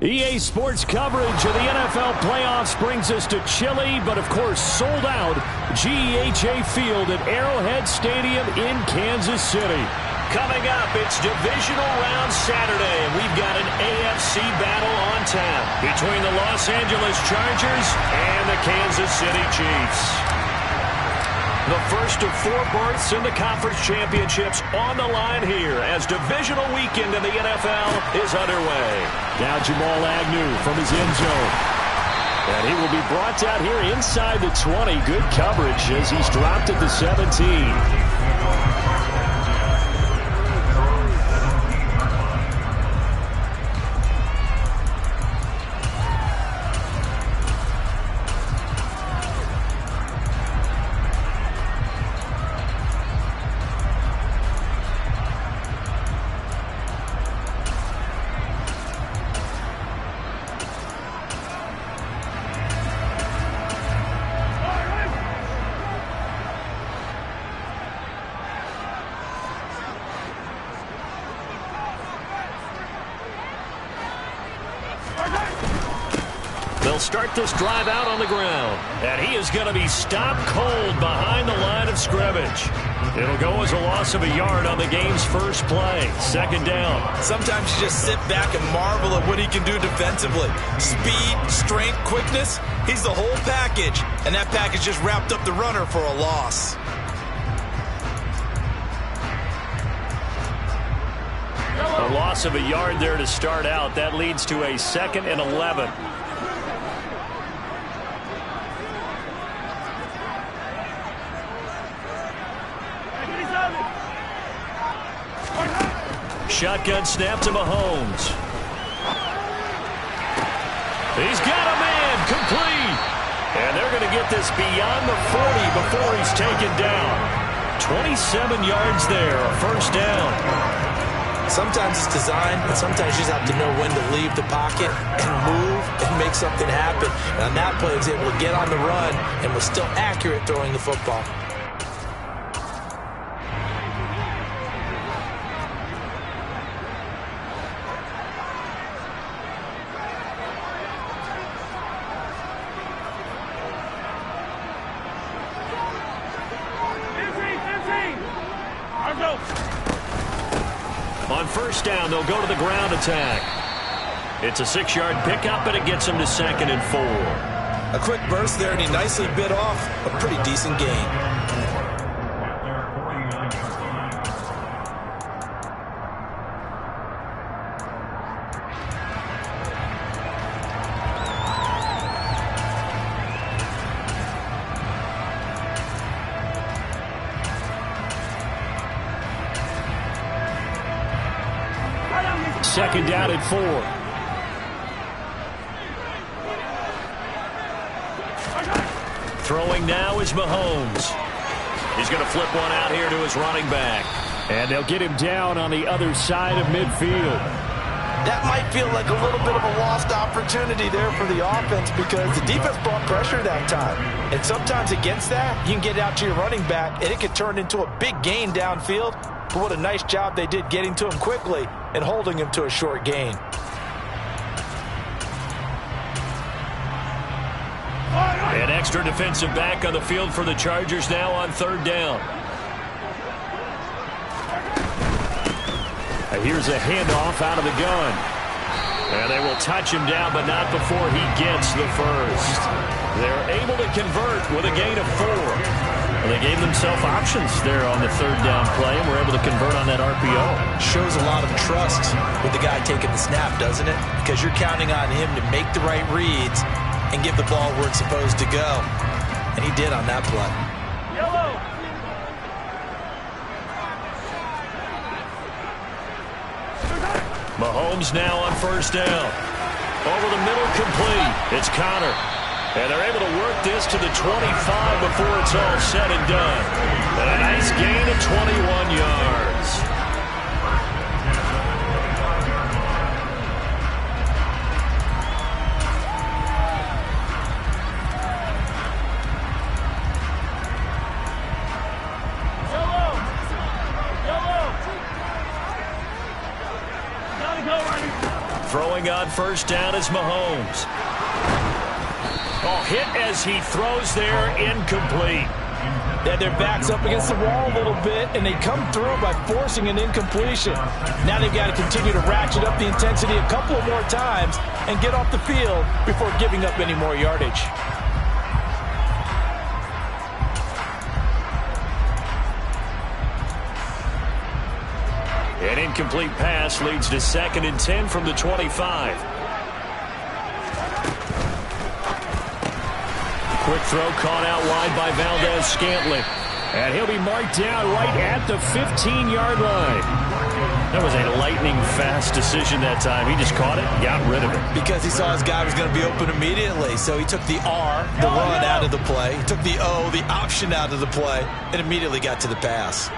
EA Sports coverage of the NFL playoffs brings us to chilly, but of course sold out, GEHA Field at Arrowhead Stadium in Kansas City. Coming up, it's divisional round Saturday, and we've got an AFC battle on tap between the Los Angeles Chargers and the Kansas City Chiefs. The first of 4 berths in the conference championships on the line here as divisional weekend in the NFL is underway. Now Jamal Agnew from his end zone. And he will be brought down here inside the 20. Good coverage as he's dropped at the 17. Start this drive out on the ground. And he is going to be stopped cold behind the line of scrimmage. It'll go as a loss of a yard on the game's first play. Second down. Sometimes you just sit back and marvel at what he can do defensively. Speed, strength, quickness. He's the whole package. And that package just wrapped up the runner for a loss. A loss of a yard there to start out. That leads to a 2nd and 11. Shotgun snap to Mahomes. He's got a man complete. And they're going to get this beyond the 40 before he's taken down. 27 yards there, a first down. Sometimes it's designed, but sometimes you just have to know when to leave the pocket and move and make something happen. And on that play, he was able to get on the run and was still accurate throwing the football. On first down, they'll go to the ground attack. It's a 6-yard pickup, and it gets him to 2nd and 4. A quick burst there, and he nicely bit off a pretty decent gain. Second down at 4. Throwing now is Mahomes. He's going to flip one out here to his running back. And they'll get him down on the other side of midfield. That might feel like a little bit of a lost opportunity there for the offense because the defense brought pressure that time. And sometimes against that, you can get out to your running back, and it could turn into a big gain downfield. But what a nice job they did getting to him quickly and holding him to a short gain. An extra defensive back on the field for the Chargers now on 3rd down. Here's a handoff out of the gun. And they will touch him down, but not before he gets the first. They're able to convert with a gain of 4. They gave themselves options there on the 3rd down play and were able to convert on that RPO. Shows a lot of trust with the guy taking the snap, doesn't it? Because you're counting on him to make the right reads and give the ball where it's supposed to go. And he did on that play. Yellow. Mahomes now on first down. Over the middle, complete. It's Connor. And they're able to work this to the 25 before it's all said and done. And a nice gain of 21 yards. throwing on first down is Mahomes. Oh, hit as he throws there, incomplete. Yeah, their back's up against the wall a little bit, and they come through by forcing an incompletion. Now they've got to continue to ratchet up the intensity a couple of more times and get off the field before giving up any more yardage. An incomplete pass leads to 2nd and 10 from the 25. Quick throw caught out wide by Valdez-Scantling. And he'll be marked down right at the 15-yard line. That was a lightning-fast decision that time. He just caught it, got rid of it. Because he saw his guy was going to be open immediately. So he took the R, the run, out of the play. He took the O, the option, out of the play, and immediately got to the pass.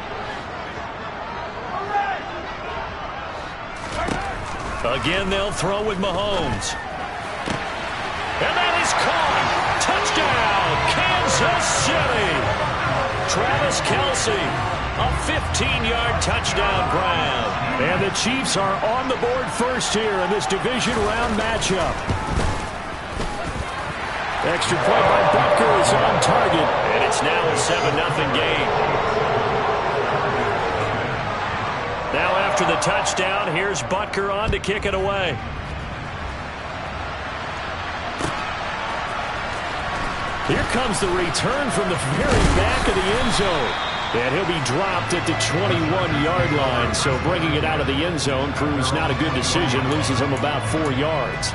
Again, they'll throw with Mahomes. And that is caught. Touchdown, Kansas City. Travis Kelce, a 15-yard touchdown grab. And the Chiefs are on the board first here in this division round matchup. Extra point by Butker is on target. And it's now a 7-0 game. Now after the touchdown, here's Butker on to kick it away. Here comes the return from the very back of the end zone. And he'll be dropped at the 21-yard line. So bringing it out of the end zone proves not a good decision. Loses him about 4 yards.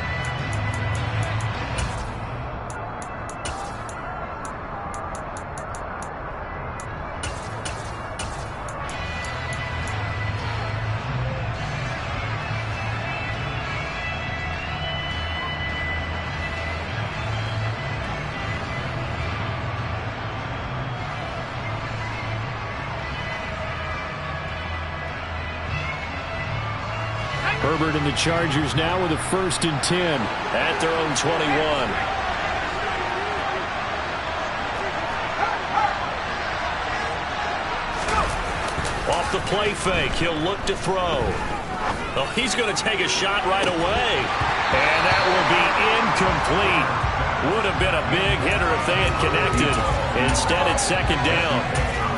Herbert and the Chargers now with a 1st and 10 at their own 21. Off the play fake, he'll look to throw. Oh, he's going to take a shot right away. And that will be incomplete. Would have been a big hitter if they had connected. Instead, it's 2nd down.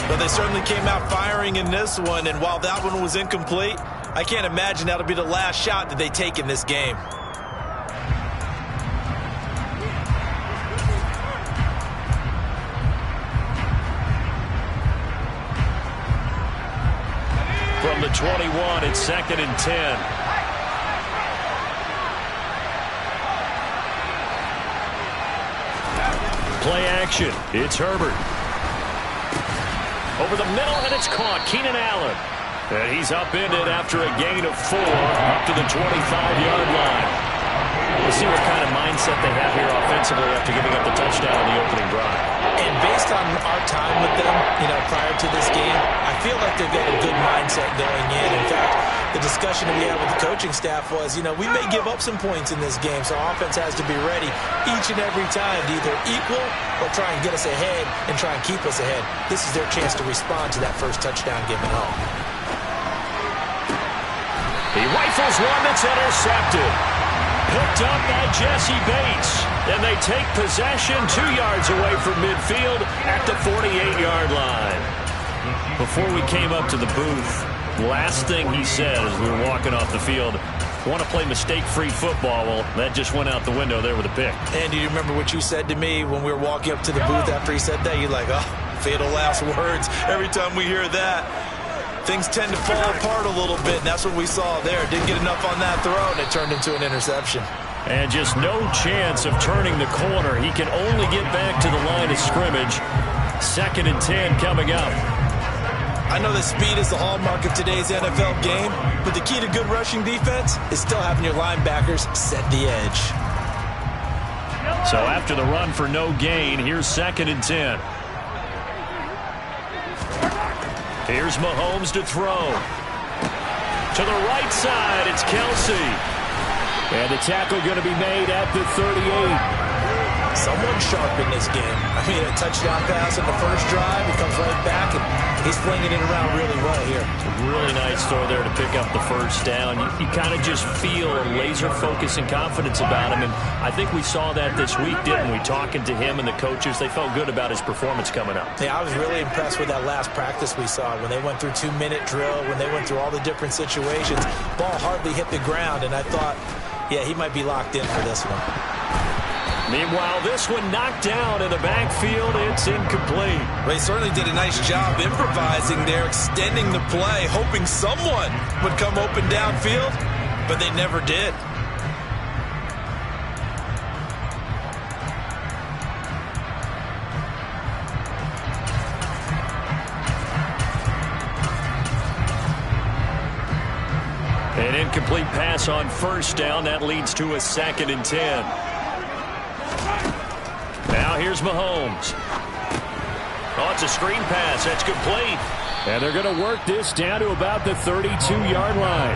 But they certainly came out firing in this one, and while that one was incomplete, I can't imagine that'll be the last shot that they take in this game. From the 21, it's 2nd and 10. Play action. It's Herbert. Over the middle, and it's caught. Keenan Allen. And he's upended after a gain of 4 up to the 25-yard line. We'll see what kind of mindset they have here offensively after giving up the touchdown on the opening drive. And based on our time with them, prior to this game, I feel like they've got a good mindset going in. In fact, the discussion that we had with the coaching staff was, we may give up some points in this game, so offense has to be ready each and every time to either equal or try and get us ahead and try and keep us ahead. This is their chance to respond to that first touchdown given home. He rifles one that's intercepted. Picked up by Jesse Bates. And they take possession 2 yards away from midfield at the 48-yard line. Before we came up to the booth, last thing he said as we were walking off the field, want to play mistake-free football. Well, that just went out the window there with a pick. And do you remember what you said to me when we were walking up to the booth after he said that? You're like, oh, fatal last words. Every time we hear that, things tend to fall apart a little bit, and that's what we saw there. Didn't get enough on that throw, and it turned into an interception. And just no chance of turning the corner. He can only get back to the line of scrimmage. 2nd and 10 coming up. I know that speed is the hallmark of today's NFL game, but the key to good rushing defense is still having your linebackers set the edge. So after the run for no gain, here's 2nd and 10. Here's Mahomes to throw. To the right side, it's Kelce. And the tackle going to be made at the 38. Someone sharp in this game. I mean, a touchdown pass in the first drive. He comes right back, and he's flinging it around really well here. Really nice throw there to pick up the first down. You kind of just feel a laser focus and confidence about him, and I think we saw that this week, didn't we? Talking to him and the coaches, they felt good about his performance coming up. Yeah, I was really impressed with that last practice we saw when they went through 2-minute drill, when they went through all the different situations. Ball hardly hit the ground, and I thought, yeah, he might be locked in for this one. Meanwhile, this one knocked down in the backfield. It's incomplete. Well, he certainly did a nice job improvising there, extending the play, hoping someone would come open downfield, but they never did. An incomplete pass on first down. That leads to a 2nd and 10. Now here's Mahomes. Oh, it's a screen pass. That's complete. And they're going to work this down to about the 32-yard line.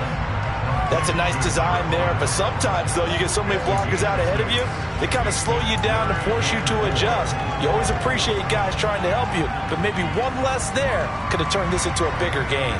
That's a nice design there, but sometimes, though, you get so many blockers out ahead of you, they kind of slow you down and force you to adjust. You always appreciate guys trying to help you, but maybe one less there could have turned this into a bigger game.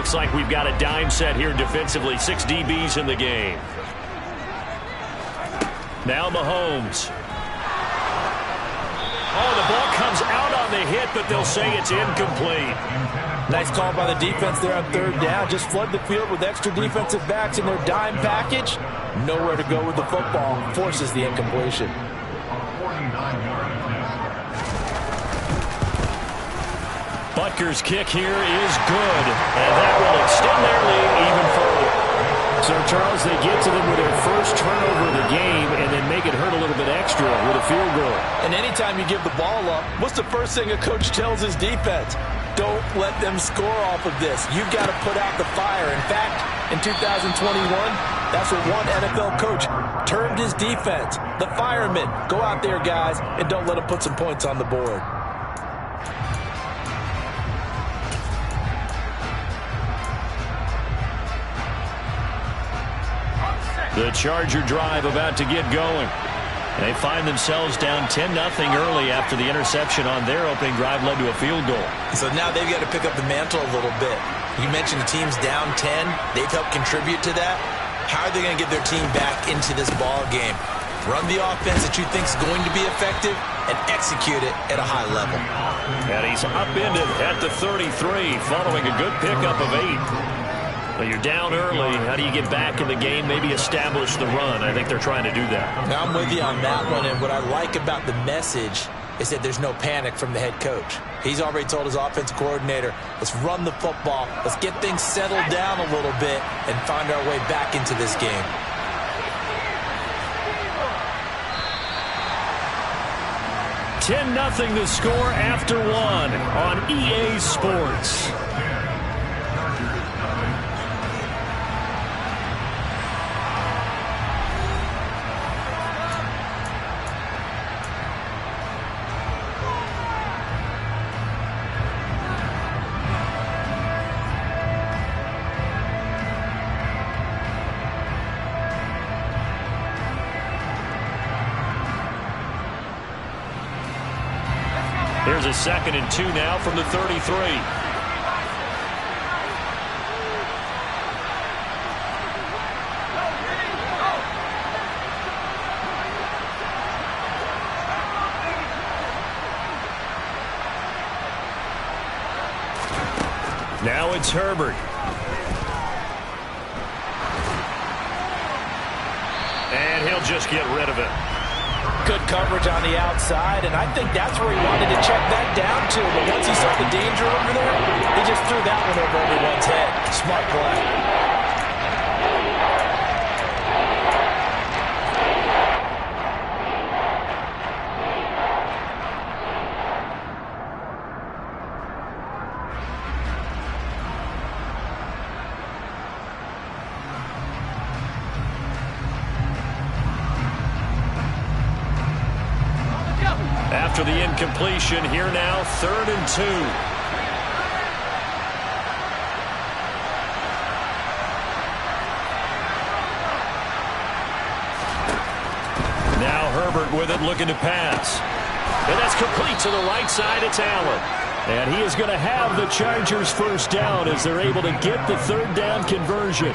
Looks like we've got a dime set here defensively. 6 DBs in the game. Now Mahomes. Oh, the ball comes out on the hit, but they'll say it's incomplete. Nice call by the defense there on 3rd down. Just flood the field with extra defensive backs in their dime package. Nowhere to go with the football. Forces the incompletion. Butker's kick here is good, and that will extend their lead even further. So, Charles, they get to them with their first turnover of the game and then make it hurt a little bit extra with a field goal. And anytime you give the ball up, what's the first thing a coach tells his defense? Don't let them score off of this. You've got to put out the fire. In fact, in 2021, that's what one NFL coach termed his defense. The firemen. Go out there, guys, and don't let them put some points on the board. The Charger drive about to get going. They find themselves down 10-0 early after the interception on their opening drive led to a field goal. So now they've got to pick up the mantle a little bit. You mentioned the team's down 10. They've helped contribute to that. How are they going to get their team back into this ball game? Run the offense that you think is going to be effective and execute it at a high level. And he's upended at the 33 following a good pickup of 8. Well, you're down early. How do you get back in the game, maybe establish the run? I think they're trying to do that. Now, I'm with you on that one, and what I like about the message is that there's no panic from the head coach. He's already told his offensive coordinator, let's run the football, let's get things settled down a little bit and find our way back into this game. $10-0 the score after 1 on EA Sports. Here's a 2nd and 2 now from the 33. Now it's Herbert. And he'll just get rid of it. Good coverage on the outside, and I think that's where he wanted to check that down to. But once he saw the danger over there, he just threw that one over everyone's head. Smart play. After the incompletion, here now, 3rd and 2. Now Herbert with it, looking to pass. And that's complete to the right side. It's Allen. And he is going to have the Chargers first down as they're able to get the 3rd down conversion.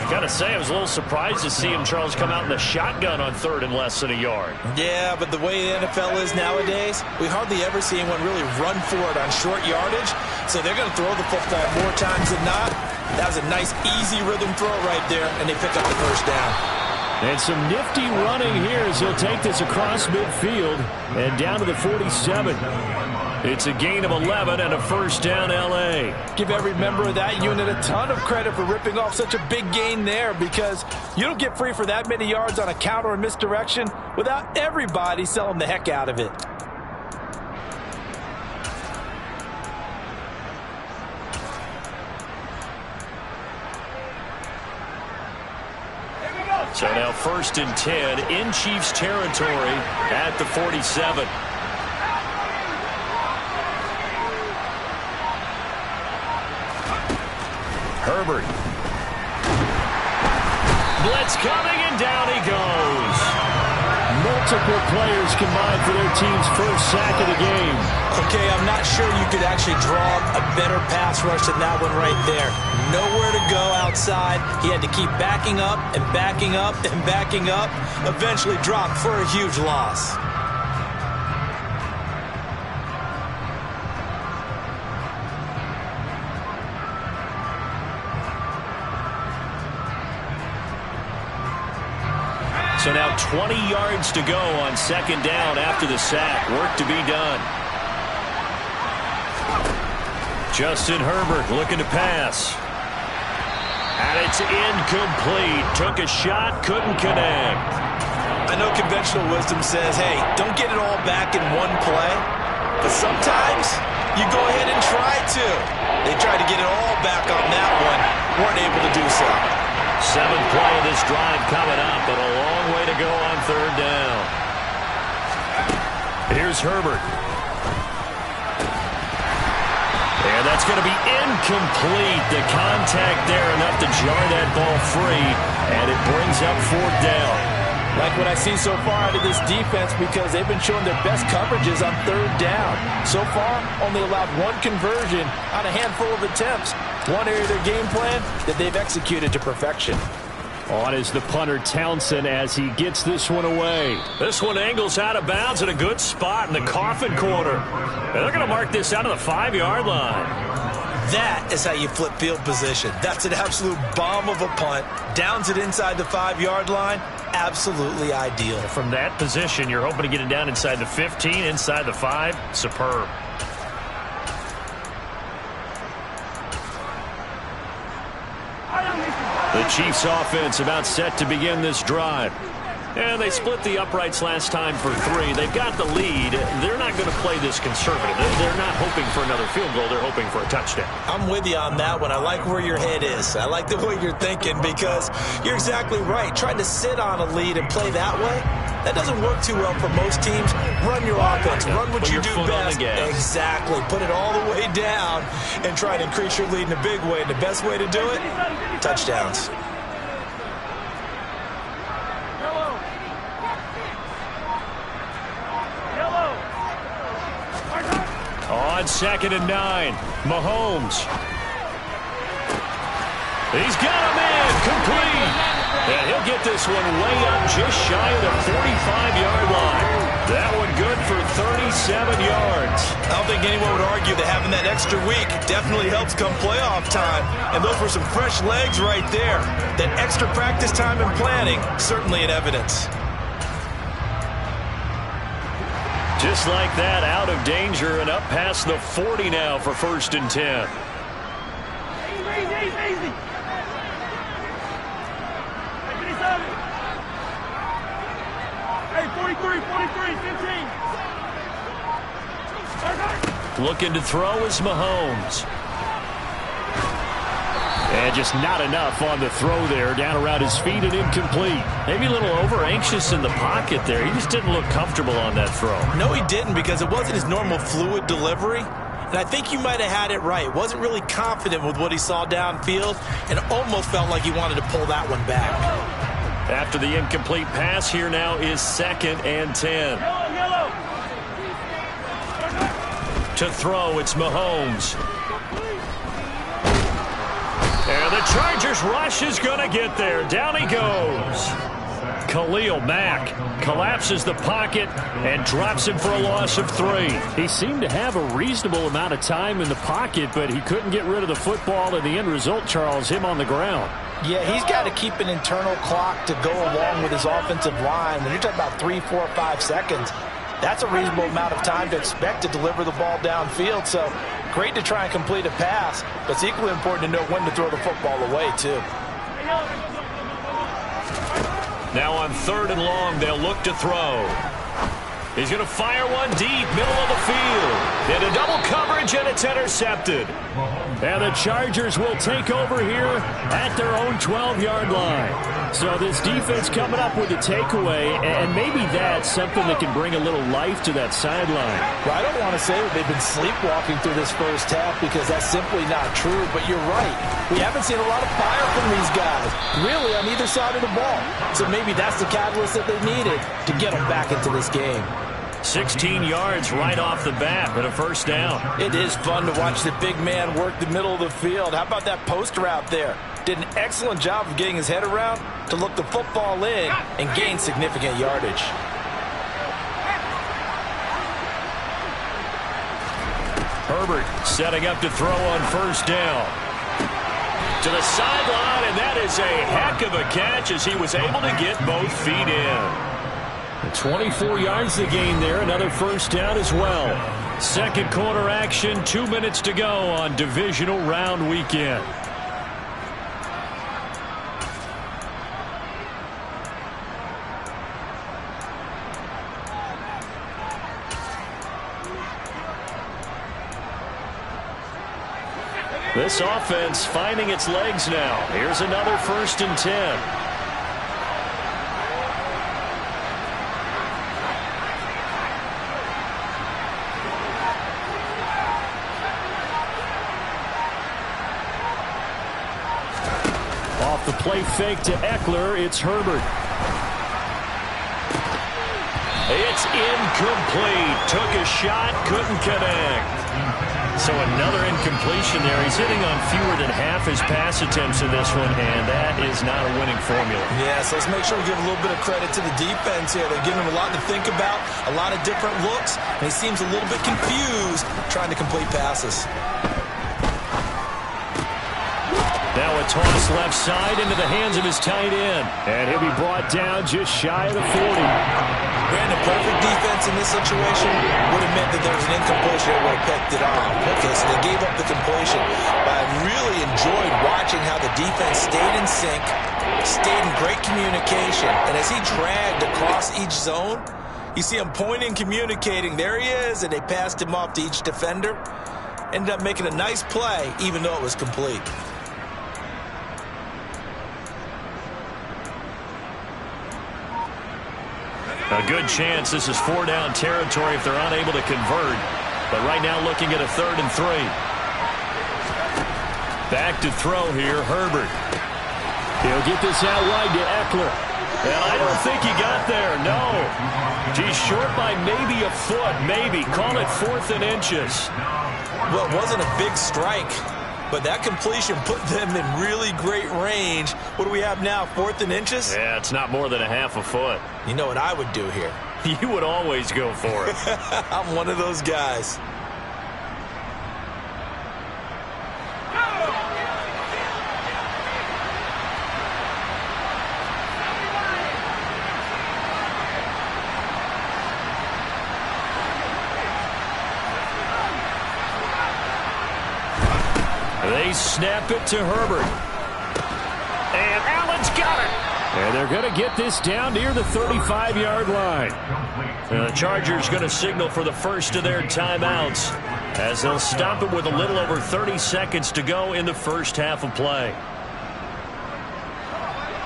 Got to say, I was a little surprised to see him, Charles, come out in the shotgun on 3rd and less than a yard. Yeah, but the way the NFL is nowadays, we hardly ever see anyone really run for it on short yardage. So they're going to throw the football more times than not. That was a nice, easy rhythm throw right there, and they pick up the first down. And some nifty running here as he'll take this across midfield and down to the 47. It's a gain of 11 and a first down, L.A. Give every member of that unit a ton of credit for ripping off such a big gain there, because you don't get free for that many yards on a counter or misdirection without everybody selling the heck out of it. So now 1st and 10 in Chiefs territory at the 47. Herbert. Blitz coming, and down he goes. Multiple players combined for their team's first sack of the game. Okay, I'm not sure you could actually draw a better pass rush than that one right there. Nowhere to go outside. He had to keep backing up and backing up and backing up. Eventually dropped for a huge loss. So now 20 yards to go on 2nd down after the sack. Work to be done. Justin Herbert looking to pass. And it's incomplete. Took a shot, couldn't connect. I know conventional wisdom says, hey, don't get it all back in one play. But sometimes you go ahead and try to. They tried to get it all back on that one. Weren't able to do so. 7th play of this drive coming up, but a long way to go on 3rd down. Here's Herbert. And that's going to be incomplete. The contact there enough to jar that ball free, and it brings up 4th down. Like what I see so far out of this defense, because they've been showing their best coverages on 3rd down. So far, only allowed 1 conversion on a handful of attempts. One area of their game plan that they've executed to perfection. On is the punter Townsend as he gets this one away. This one angles out of bounds at a good spot in the coffin corner. And they're going to mark this out of the 5-yard line. That is how you flip field position. That's an absolute bomb of a punt. Downs it inside the 5-yard line. Absolutely ideal. From that position, you're hoping to get it down inside the 15, inside the 5. Superb. The Chiefs offense about set to begin this drive. And they split the uprights last time for 3. They've got the lead. They're not going to play this conservative. They're not hoping for another field goal. They're hoping for a touchdown. I'm with you on that one. I like where your head is. I like the way you're thinking, because you're exactly right. Trying to sit on a lead and play that way, that doesn't work too well for most teams. Run your offense. Run what you do best. Exactly. Put it all the way down and try to increase your lead in a big way. And the best way to do it, touchdowns. On 2nd and 9, Mahomes. He's got him in, complete. And he'll get this one way up just shy of the 45-yard line. That one good for 37 yards. I don't think anyone would argue that having that extra week definitely helps come playoff time. And those were some fresh legs right there. That extra practice time and planning, certainly in evidence. Just like that, out of danger and up past the 40 now for 1st and 10. Easy. Hey, 43, 15. Looking to throw is Mahomes. And just not enough on the throw there. Down around his feet and incomplete. Maybe a little over-anxious in the pocket there. He just didn't look comfortable on that throw. No, he didn't, because it wasn't his normal fluid delivery. And I think you might have had it right. Wasn't really confident with what he saw downfield and almost felt like he wanted to pull that one back. After the incomplete pass, here now is 2nd and 10. To throw, it's Mahomes. And the Chargers rush is going to get there. Down he goes. Khalil Mack collapses the pocket and drops him for a loss of 3. He seemed to have a reasonable amount of time in the pocket, but he couldn't get rid of the football, and the end result, Charles, him on the ground. Yeah, he's got to keep an internal clock to go along with his offensive line. When you're talking about 3, 4, 5 seconds, that's a reasonable amount of time to expect to deliver the ball downfield. So great to try and complete a pass, but it's equally important to know when to throw the football away, too. Now on 3rd and long, they'll look to throw. He's going to fire one deep, middle of the field. Into double coverage, and it's intercepted. And the Chargers will take over here at their own 12-yard line. So this defense coming up with a takeaway, and maybe that's something that can bring a little life to that sideline. Well, I don't want to say that they've been sleepwalking through this first half, because that's simply not true, but you're right. We haven't seen a lot of fire from these guys, really, on either side of the ball. So maybe that's the catalyst that they needed to get them back into this game. 16 yards right off the bat, but a first down. It is fun to watch the big man work the middle of the field. How about that post route there? Did an excellent job of getting his head around to look the football in and gain significant yardage. Herbert setting up to throw on first down. To the sideline, and that is a heck of a catch as he was able to get both feet in. 24 yards to gain there. Another first down as well. Second quarter action. 2 minutes to go on divisional round weekend. This offense finding its legs now. Here's another 1st and 10. The play fake to Eckler. It's Herbert. It's incomplete. Took a shot, couldn't connect. So another incompletion there. He's hitting on fewer than half his pass attempts in this one, and that is not a winning formula. Yeah, so let's make sure we give a little bit of credit to the defense here. They're giving him a lot to think about, a lot of different looks, and he seems a little bit confused trying to complete passes. Now a toss left side into the hands of his tight end. And he'll be brought down just shy of the 40. Brandon, perfect defense in this situation would have meant that there was an incompletion that would have picked it off. Okay, so they gave up the completion. But I really enjoyed watching how the defense stayed in sync, stayed in great communication. And as he dragged across each zone, you see him pointing, communicating. There he is, and they passed him off to each defender. Ended up making a nice play, even though it was complete. A good chance this is 4-down territory if they're unable to convert. But right now looking at a 3rd and 3. Back to throw here, Herbert. He'll get this out wide to Eckler. And I don't think he got there, no. He's short by maybe a foot, maybe. Call it 4th and inches. Well, it wasn't a big strike, but that completion put them in really great range. What do we have now, 4th and inches? Yeah, it's not more than a half a foot. You know what I would do here? You would always go for it. I'm one of those guys. They snap it to Herbert. And Allen's got it. And they're going to get this down near the 35-yard line. And the Chargers going to signal for the first of their timeouts. as they'll stop it with a little over 30 seconds to go in the first half of play.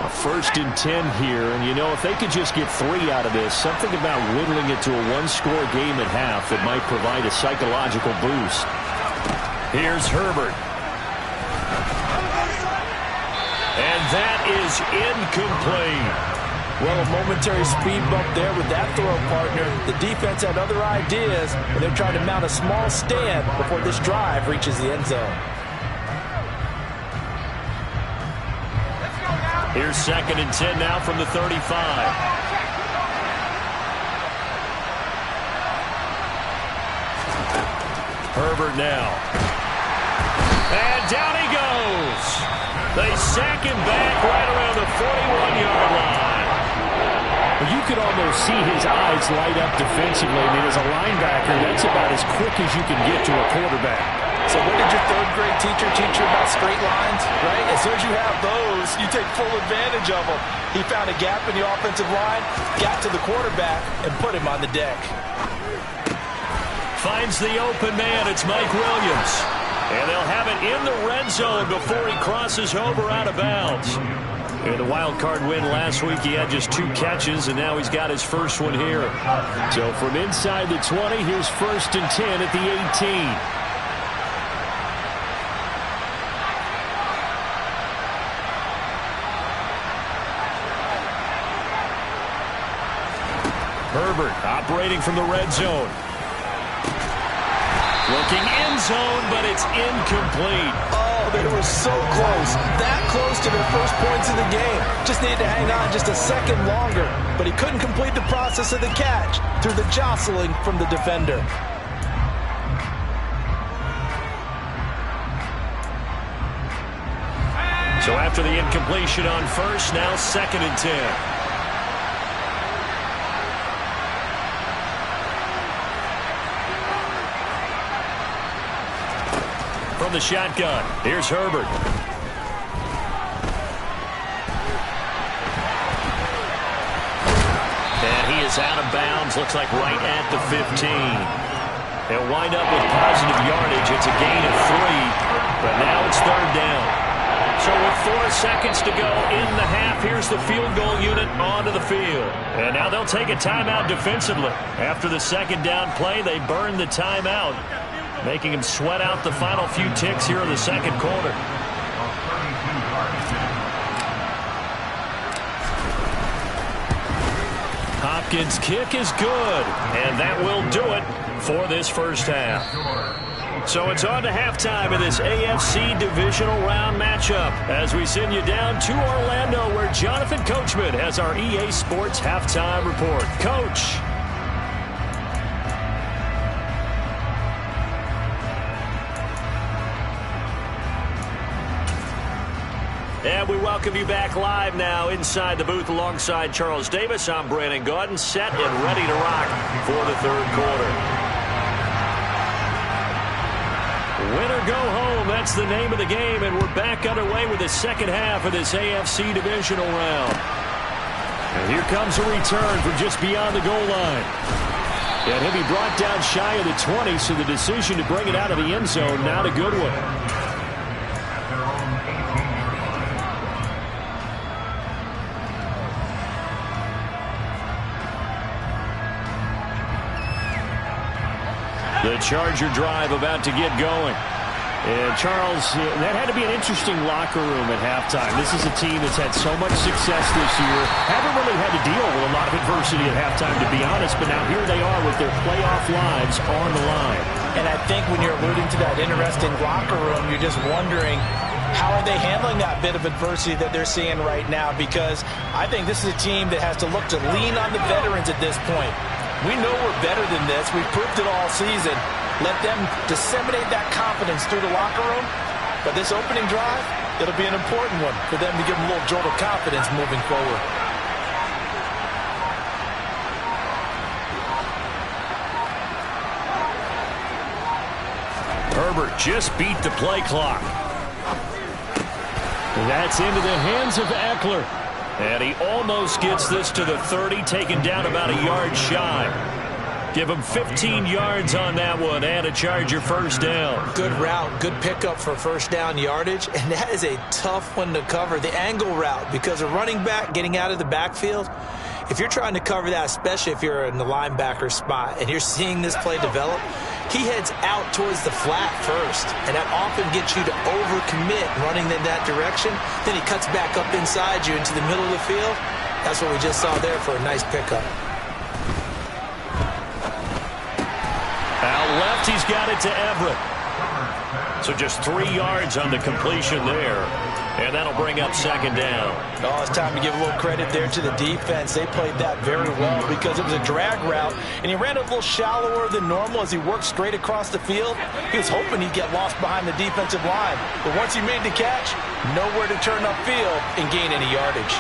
A 1st and 10 here, and you know, if they could just get 3 out of this, something about whittling it to a one-score game at half that might provide a psychological boost. Here's Herbert. And that is incomplete. Well, a momentary speed bump there with that throw, partner. The defense had other ideas, and they're trying to mount a small stand before this drive reaches the end zone. Here's 2nd and 10 now from the 35. Herbert now. And down he goes. They sack him back right around the 41-yard line. You could almost see his eyes light up defensively. I mean, as a linebacker, that's about as quick as you can get to a quarterback. So what did your 3rd-grade teacher teach you about straight lines, right? As soon as you have those, you take full advantage of them. He found a gap in the offensive line, got to the quarterback, and put him on the deck. Finds the open man. It's Mike Williams. And they'll have it in the red zone before he crosses over out of bounds. In the wild card win last week, he had just 2 catches, and now he's got his first one here. So from inside the 20, here's 1st and 10 at the 18. Herbert operating from the red zone. Looking end zone, but it's incomplete. Oh, they were so close. That close to their first points in the game. Just needed to hang on just a second longer. But he couldn't complete the process of the catch through the jostling from the defender. So after the incompletion on first, now 2nd and 10. From the shotgun, here's Herbert. And he is out of bounds, looks like right at the 15. They'll wind up with positive yardage. It's a gain of 3, but now it's 3rd down. So with 4 seconds to go in the half, here's the field goal unit onto the field. And now they'll take a timeout defensively. After the 2nd down play, they burn the timeout, making him sweat out the final few ticks here in the 2nd quarter. Hopkins' kick is good, and that will do it for this first half. So it's on to halftime in this AFC divisional round matchup as we send you down to Orlando, where Jonathan Coachman has our EA Sports halftime report. Coach. And we welcome you back live now inside the booth alongside Charles Davis. I'm Brandon Gaudin, set and ready to rock for the 3rd quarter. Win or go home, that's the name of the game, and we're back underway with the 2nd half of this AFC divisional round. And here comes a return from just beyond the goal line. And he'll be brought down shy of the 20, so the decision to bring it out of the end zone, not a good one. The Charger drive about to get going. And Charles, that had to be an interesting locker room at halftime. This is a team that's had so much success this year. Haven't really had to deal with a lot of adversity at halftime, to be honest. But now here they are with their playoff lives on the line. And I think when you're alluding to that interesting locker room, you're just wondering, how are they handling that bit of adversity that they're seeing right now? Because I think this is a team that has to look to lean on the veterans at this point. We know we're better than this. We've proved it all season. Let them disseminate that confidence through the locker room. But this opening drive, it'll be an important one for them to give them a little jolt of confidence moving forward. Herbert just beat the play clock. That's into the hands of Eckler. And he almost gets this to the 30, taken down about a yard shy. Give him 15 yards on that one and a Charger first down. Good route, good pickup for first down yardage, and that is a tough one to cover, the angle route, because a running back getting out of the backfield, if you're trying to cover that, especially if you're in the linebacker spot and you're seeing this play develop, he heads out towards the flat first, and that often gets you to overcommit running in that direction. Then he cuts back up inside you into the middle of the field. That's what we just saw there for a nice pickup. Out left, he's got it to Everett. So just 3 yards on the completion there. And that'll bring up second down. Oh, it's time to give a little credit there to the defense. They played that very well because it was a drag route, and he ran a little shallower than normal as he worked straight across the field. He was hoping he'd get lost behind the defensive line. But once he made the catch, nowhere to turn upfield and gain any yardage.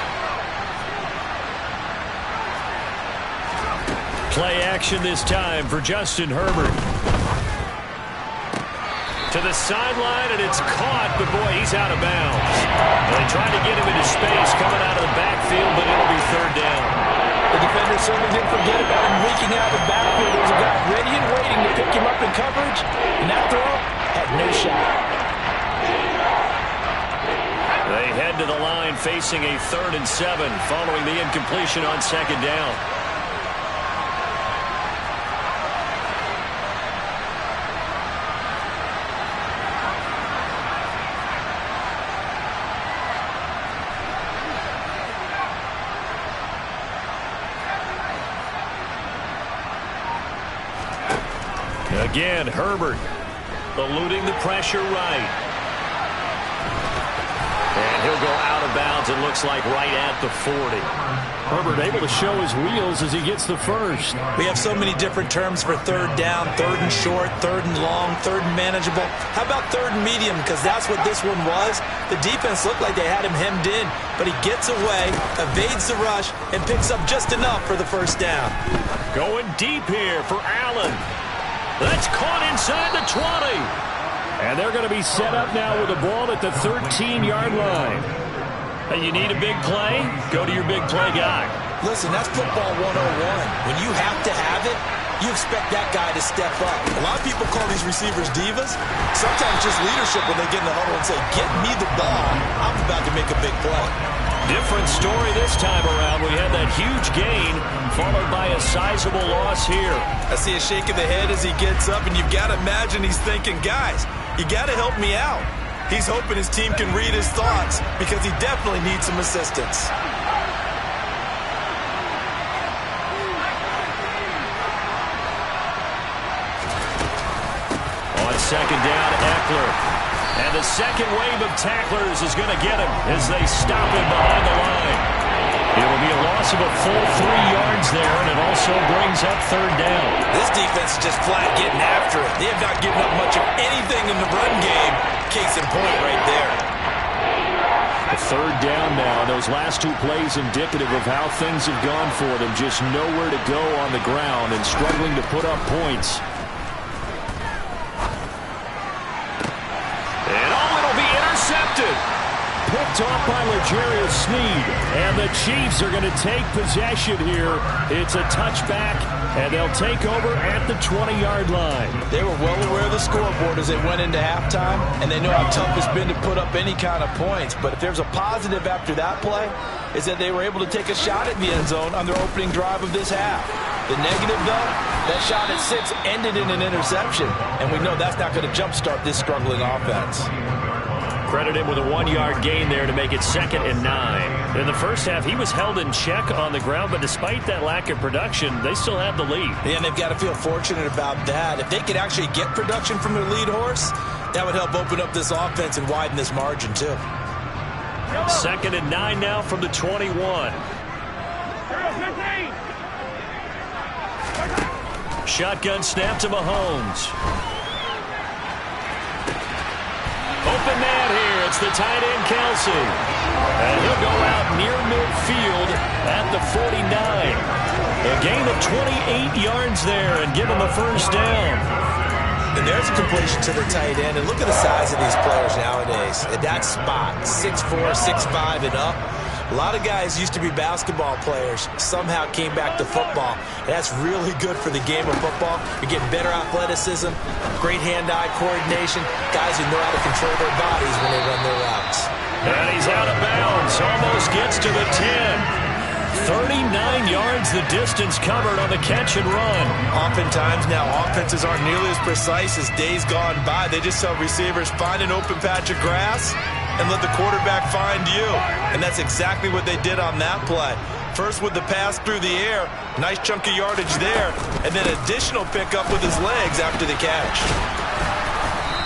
Play action this time for Justin Herbert. To the sideline, and it's caught, but boy, he's out of bounds. They tried to get him into space coming out of the backfield, but it'll be third down. The defender certainly didn't forget about him leaking out of the backfield. There was a guy ready and waiting to pick him up in coverage, and that throw had no shot. They head to the line facing a 3rd and 7 following the incompletion on second down. Again, Herbert eluding the pressure right. And he'll go out of bounds, it looks like right at the 40. Herbert able to show his wheels as he gets the first. We have so many different terms for third down, 3rd and short, 3rd and long, 3rd and manageable. How about 3rd and medium? Because that's what this one was. The defense looked like they had him hemmed in, but he gets away, evades the rush, and picks up just enough for the first down. Going deep here for Allen. That's caught inside the 20. And they're going to be set up now with the ball at the 13-yard line. Hey, you need a big play? Go to your big play guy. Listen, that's football 101. When you have to have it, you expect that guy to step up. A lot of people call these receivers divas. Sometimes just leadership when they get in the huddle and say, get me the ball. I'm about to make a big play. Different story this time around. We had that huge gain followed by a sizable loss here. I see a shake of the head as he gets up, and you've got to imagine he's thinking, guys, you got to help me out. He's hoping his team can read his thoughts because he definitely needs some assistance. On second down, Eckler. And the second wave of tacklers is going to get him as they stop him behind the line. It'll be a loss of a full 3 yards there, and it also brings up third down. This defense is just flat getting after it. They have not given up much of anything in the run game. Case in point right there. A third down now. Those last 2 plays indicative of how things have gone for them. Just nowhere to go on the ground and struggling to put up points. Intercepted. Picked off by L'Jarius Sneed. And the Chiefs are going to take possession here. It's a touchback, and they'll take over at the 20-yard line. They were well aware of the scoreboard as they went into halftime, and they know how tough it's been to put up any kind of points. But if there's a positive after that play, is that they were able to take a shot at the end zone on their opening drive of this half. The negative, though, that shot at 6 ended in an interception, and we know that's not going to jumpstart this struggling offense. Credit him with a 1-yard gain there to make it 2nd and 9. In the first half, he was held in check on the ground, but despite that lack of production, they still have the lead. Yeah, and they've got to feel fortunate about that. If they could actually get production from their lead horse, that would help open up this offense and widen this margin, too. 2nd and 9 now from the 21. Shotgun snap to Mahomes. Open man here. It's the tight end, Kelsey. And he'll go out near midfield at the 49. A gain of 28 yards there and give him a first down. And there's a completion to the tight end. And look at the size of these players nowadays. At that spot, 6'4", 6'5", and up. A lot of guys used to be basketball players, somehow came back to football. That's really good for the game of football. You're getting better athleticism, great hand-eye coordination, guys who know how to control their bodies when they run their routes. And he's out of bounds, almost gets to the 10. 39 yards the distance covered on the catch and run. Oftentimes now offenses aren't nearly as precise as days gone by. They just tell receivers, find an open patch of grass and let the quarterback find you. And that's exactly what they did on that play. First with the pass through the air, nice chunk of yardage there, and then additional pickup with his legs after the catch.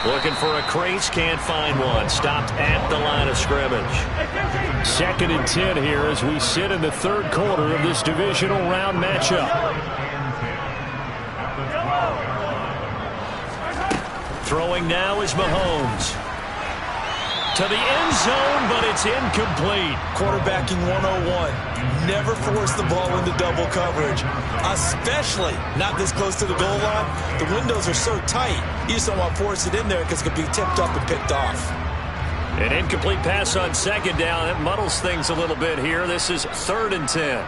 Looking for a crease, can't find one. Stopped at the line of scrimmage. 2nd and 10 here as we sit in the 3rd quarter of this divisional round matchup. Throwing now is Mahomes. To the end zone, but it's incomplete. Quarterbacking 101. Never force the ball into double coverage, especially not this close to the goal line. The windows are so tight, you just don't want to force it in there because it could be tipped up and picked off. An incomplete pass on 2nd down. That muddles things a little bit here. This is 3rd and 10.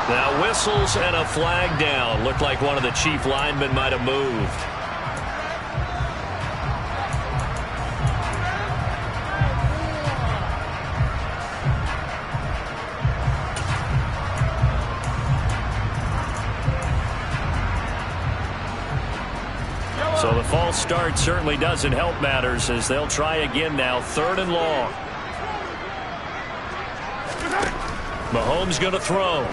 Now whistles and a flag down. Looked like one of the chief linemen might have moved. So the false start certainly doesn't help matters as they'll try again now. 3rd and long. Mahomes going to throw.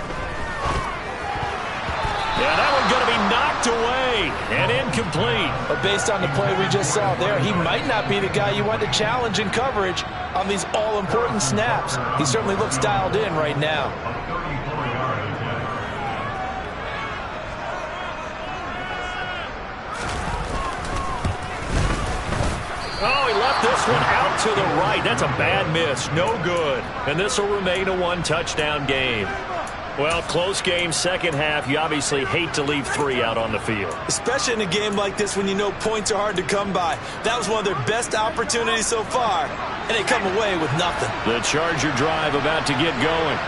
Yeah, that one's going to be knocked away and incomplete. But based on the play we just saw there, he might not be the guy you want to challenge in coverage on these all-important snaps. He certainly looks dialed in right now. Oh, he left this one out to the right. That's a bad miss. No good. And this will remain a one-touchdown game. Well, close game, 2nd half. You obviously hate to leave 3 out on the field. Especially in a game like this when you know points are hard to come by. That was one of their best opportunities so far, and they come away with nothing. The Charger drive about to get going.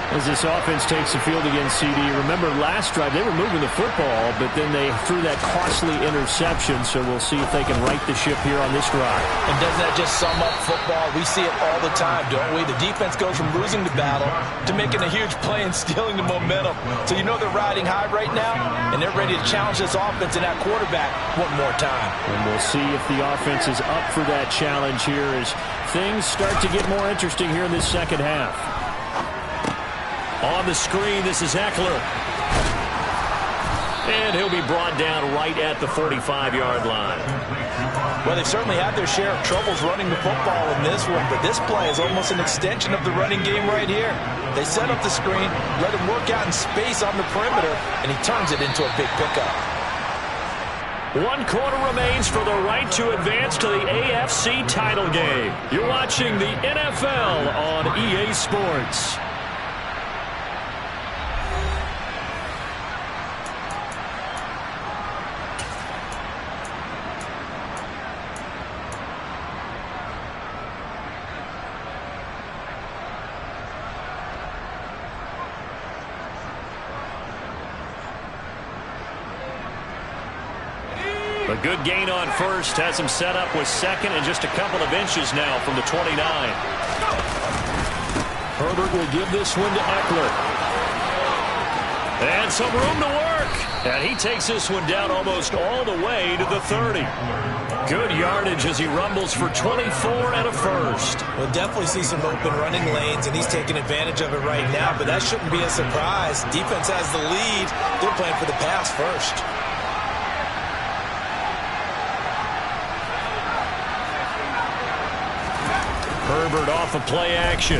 As this offense takes the field against CD, remember last drive they were moving the football, but then they threw that costly interception, so we'll see if they can right the ship here on this drive. And doesn't that just sum up football? We see it all the time, don't we? The defense goes from losing the battle to making a huge play and stealing the momentum. So you know they're riding high right now, and they're ready to challenge this offense and that quarterback one more time. And we'll see if the offense is up for that challenge here as things start to get more interesting here in this 2nd half. On the screen, this is Eckler. And he'll be brought down right at the 45-yard line. Well, they've certainly had their share of troubles running the football in this one, but this play is almost an extension of the running game right here. They set up the screen, let him work out in space on the perimeter, and he turns it into a big pickup. 1 quarter remains for the right to advance to the AFC title game. You're watching the NFL on EA Sports. A good gain on first has him set up with 2nd and just a couple of inches now from the 29. Herbert will give this one to Eckler. And some room to work. And he takes this one down almost all the way to the 30. Good yardage as he rumbles for 24 and a first. We'll definitely see some open running lanes, and he's taking advantage of it right now, but that shouldn't be a surprise. Defense has the lead. They're playing for the pass first. Herbert off of play action.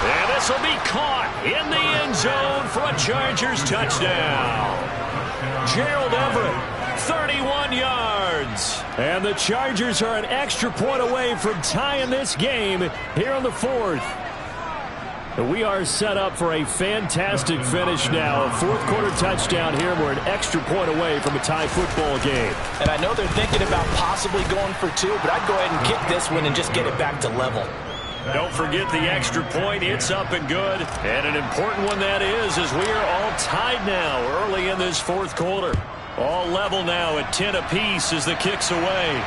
And this will be caught in the end zone for a Chargers touchdown. Gerald Everett, 31 yards. yards. And the Chargers are an extra point away from tying this game here in the fourth. We are set up for a fantastic finish now. A fourth-quarter touchdown here. We're an extra point away from a tie football game. And I know they're thinking about possibly going for two, but I'd go ahead and kick this one and just get it back to level. Don't forget the extra point. It's up and good. And an important one that is, as we are all tied now early in this fourth quarter. All level now at 10 apiece as the kick's away.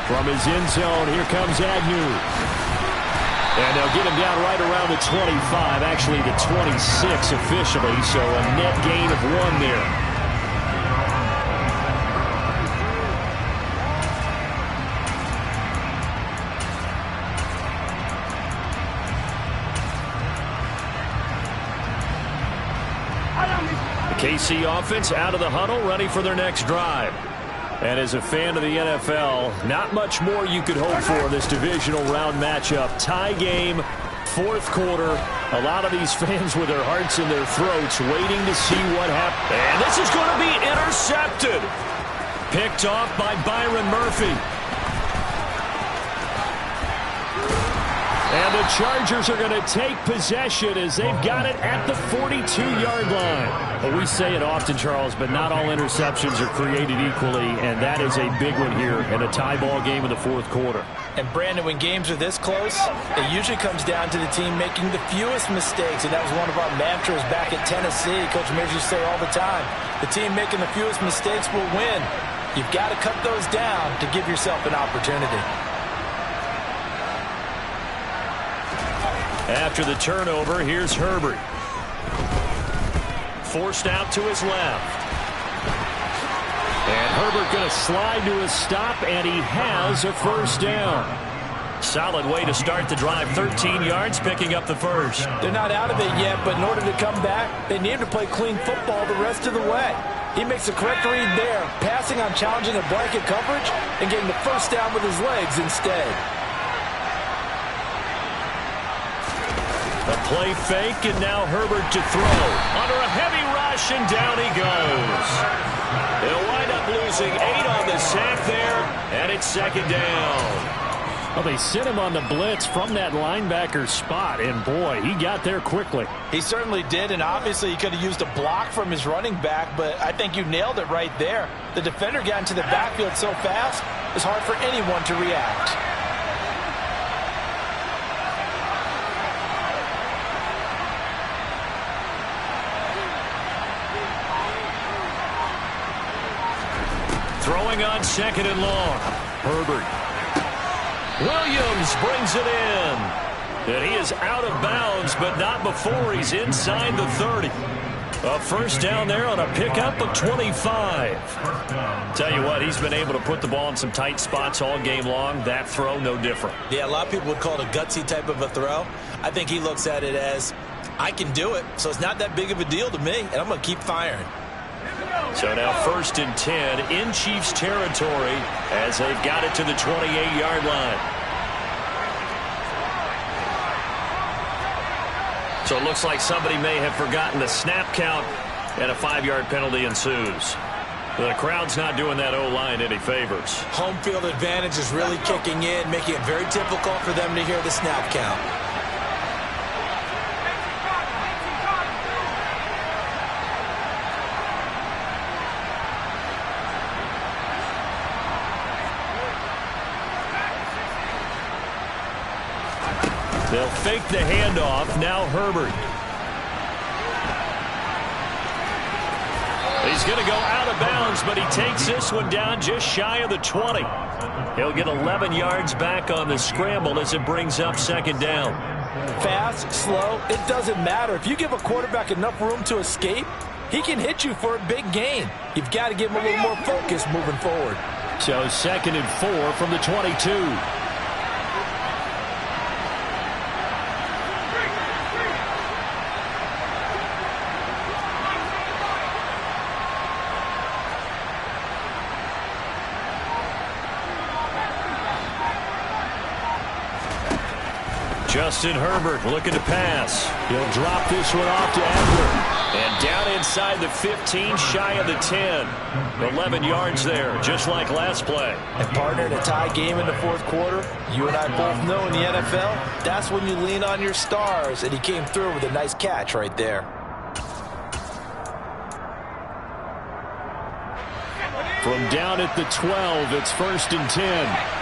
From his end zone, here comes Agnew. And they'll get him down right around the 25, actually the 26 officially, so a net gain of 1 there. The KC offense out of the huddle, ready for their next drive. And as a fan of the NFL, not much more you could hope for in this divisional round matchup. Tie game, fourth quarter. A lot of these fans with their hearts in their throats waiting to see what happens. And this is going to be intercepted. Picked off by Byron Murphy. And the Chargers are going to take possession as they've got it at the 42-yard line. Well, we say it often, Charles, but not all interceptions are created equally, and that is a big one here in a tie ball game in the fourth quarter. And, Brandon, when games are this close, it usually comes down to the team making the fewest mistakes, and that was one of our mantras back at Tennessee. Coach Mears used to say all the time, the team making the fewest mistakes will win. You've got to cut those down to give yourself an opportunity. After the turnover, here's Herbert. Forced out to his left. And Herbert going to slide to a stop, and he has a first down. Solid way to start the drive. 13 yards, picking up the first. They're not out of it yet, but in order to come back, they need to play clean football the rest of the way. He makes the correct read there, passing on challenging a blanket coverage and getting the first down with his legs instead. A play fake, and now Herbert to throw. Under a heavy rush, and down he goes. They'll wind up losing 8 on the sack there, and it's second down. Well, they sent him on the blitz from that linebacker spot, and boy, he got there quickly. He certainly did, and obviously he could have used a block from his running back, but I think you nailed it right there. The defender got into the backfield so fast, it's hard for anyone to react. Throwing on second and long. Herbert. Williams brings it in. And he is out of bounds, but not before he's inside the 30. A first down there on a pickup of 25. Tell you what, he's been able to put the ball in some tight spots all game long. That throw, no different. Yeah, a lot of people would call it a gutsy type of a throw. I think he looks at it as, I can do it, so it's not that big of a deal to me, and I'm going to keep firing. So now first and 10 in Chiefs territory as they've got it to the 28-yard line. So it looks like somebody may have forgotten the snap count, and a 5-yard penalty ensues. The crowd's not doing that O-line any favors. Home field advantage is really kicking in, making it very difficult for them to hear the snap count. They'll fake the handoff. Now Herbert. He's going to go out of bounds, but he takes this one down just shy of the 20. He'll get 11 yards back on the scramble as it brings up second down. Fast, slow, it doesn't matter. If you give a quarterback enough room to escape, he can hit you for a big gain. You've got to give him a little more focus moving forward. So second and 4 from the 22. Justin Herbert looking to pass. He'll drop this one off to Eckler. And down inside the 15, shy of the 10. 11 yards there, just like last play. And partner, in a tie game in the fourth quarter, you and I both know in the NFL, that's when you lean on your stars. And he came through with a nice catch right there. From down at the 12, it's 1st and 10.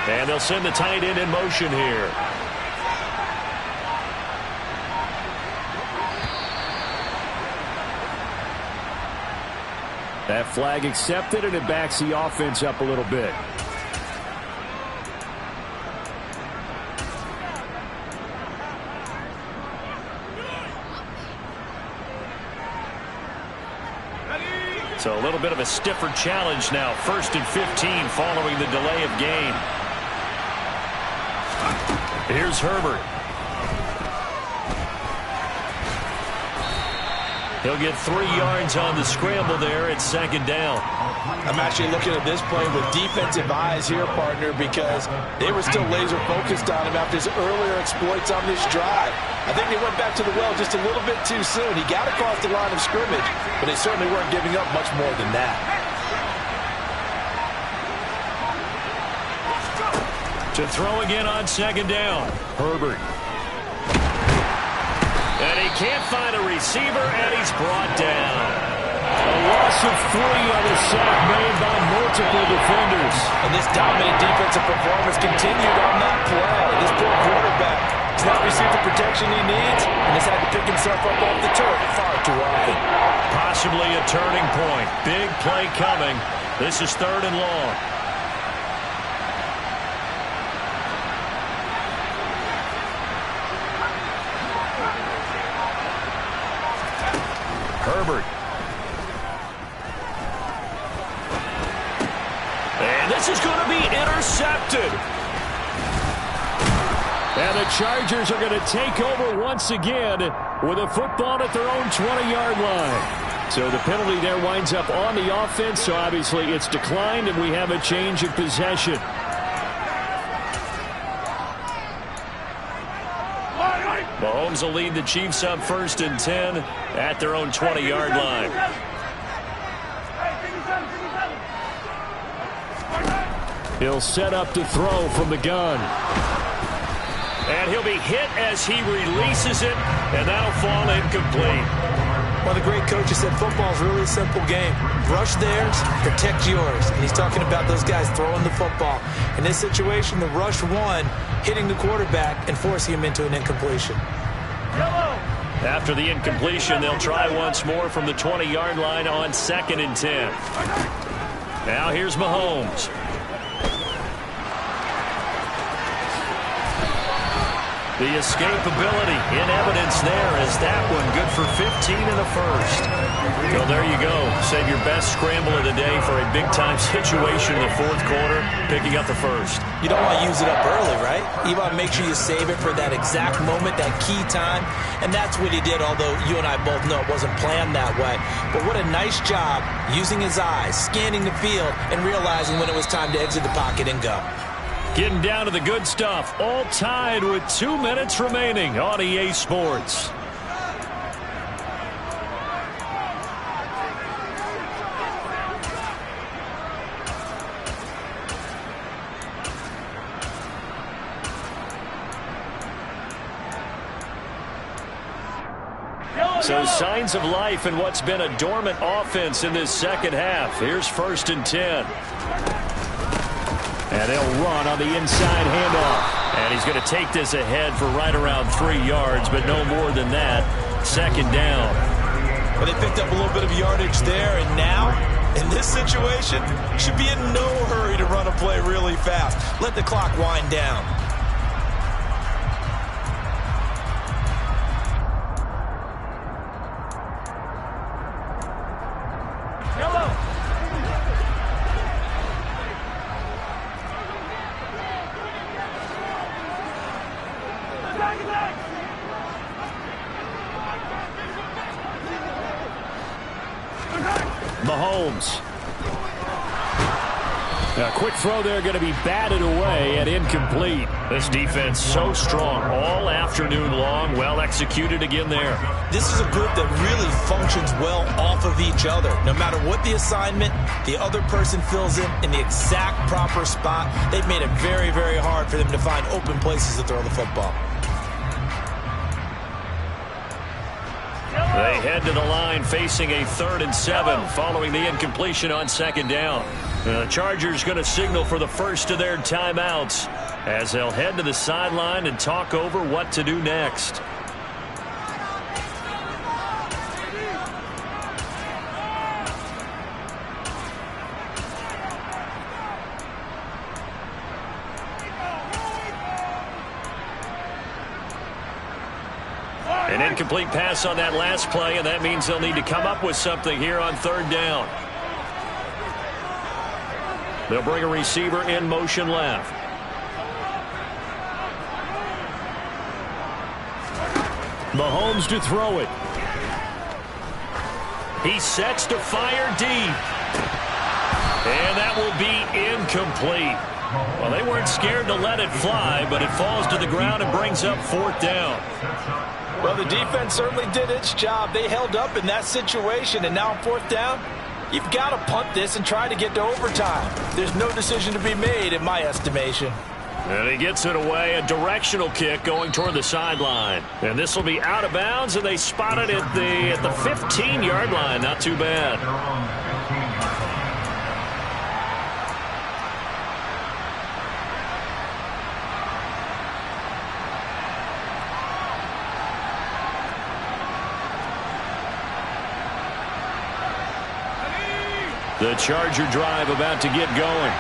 And they'll send the tight end in motion here. That flag accepted, and it backs the offense up a little bit. So a little bit of a stiffer challenge now. 1st and 15 following the delay of game. Here's Herbert. He'll get 3 yards on the scramble there at 2nd down. I'm actually looking at this play with defensive eyes here, partner, because they were still laser focused on him after his earlier exploits on this drive. I think they went back to the well just a little bit too soon. He got across the line of scrimmage, but they certainly weren't giving up much more than that. To throw again on 2nd down. Herbert. And he can't find a receiver, and he's brought down. A loss of 3 on the sack made by multiple defenders. And this dominant defensive performance continued on that play. This poor quarterback has not received the protection he needs and has had to pick himself up off the turf far too often. Possibly a turning point. Big play coming. This is 3rd and long. Herbert. And this is going to be intercepted. And the Chargers are going to take over once again with a football at their own 20-yard line. So the penalty there winds up on the offense, so obviously it's declined, and we have a change of possession. Mahomes will lead the Chiefs up 1st and 10 at their own 20-yard line. He'll set up to throw from the gun. And he'll be hit as he releases it, and that'll fall incomplete. One of the great coaches said football is really a simple game. Rush theirs, protect yours. And he's talking about those guys throwing the football. In this situation, the rush won, hitting the quarterback and forcing him into an incompletion. After the incompletion, they'll try once more from the 20-yard line on 2nd and 10. Now here's Mahomes. The escapability in evidence there as that one good for 15 in the first. Well, there you go. Save your best scramble of the day for a big-time situation in the fourth quarter, picking up the first. You don't want to use it up early, right? You want to make sure you save it for that exact moment, that key time. And that's what he did, although you and I both know it wasn't planned that way. But what a nice job using his eyes, scanning the field, and realizing when it was time to exit the pocket and go. Getting down to the good stuff, all tied with 2 minutes remaining on EA Sports. So signs of life in what's been a dormant offense in this second half. Here's 1st and 10. And they'll run on the inside handoff. And he's going to take this ahead for right around 3 yards, but no more than that. 2nd down. Well, they picked up a little bit of yardage there, and now, in this situation, should be in no hurry to run a play really fast. Let the clock wind down. Mahomes. A quick throw there going to be batted away and incomplete. This defense so strong all afternoon long. Well executed again there. This is a group that really functions well off of each other. No matter what the assignment, the other person fills in the exact proper spot. They've made it very, very hard for them to find open places to throw the football. They head to the line facing a 3rd and 7 following the incompletion on 2nd down. The Chargers going to signal for the first of their timeouts as they'll head to the sideline and talk over what to do next. An incomplete pass on that last play, and that means they'll need to come up with something here on 3rd down. They'll bring a receiver in motion left. Mahomes to throw it. He sets to fire deep. And that will be incomplete. Well, they weren't scared to let it fly, but it falls to the ground and brings up 4th down. Well, the defense certainly did its job. They held up in that situation, and now on 4th down, you've got to punt this and try to get to overtime. There's no decision to be made in my estimation. And he gets it away, a directional kick going toward the sideline. And this will be out of bounds, and they spot it at the 15-yard line. Not too bad. The Charger drive about to get going.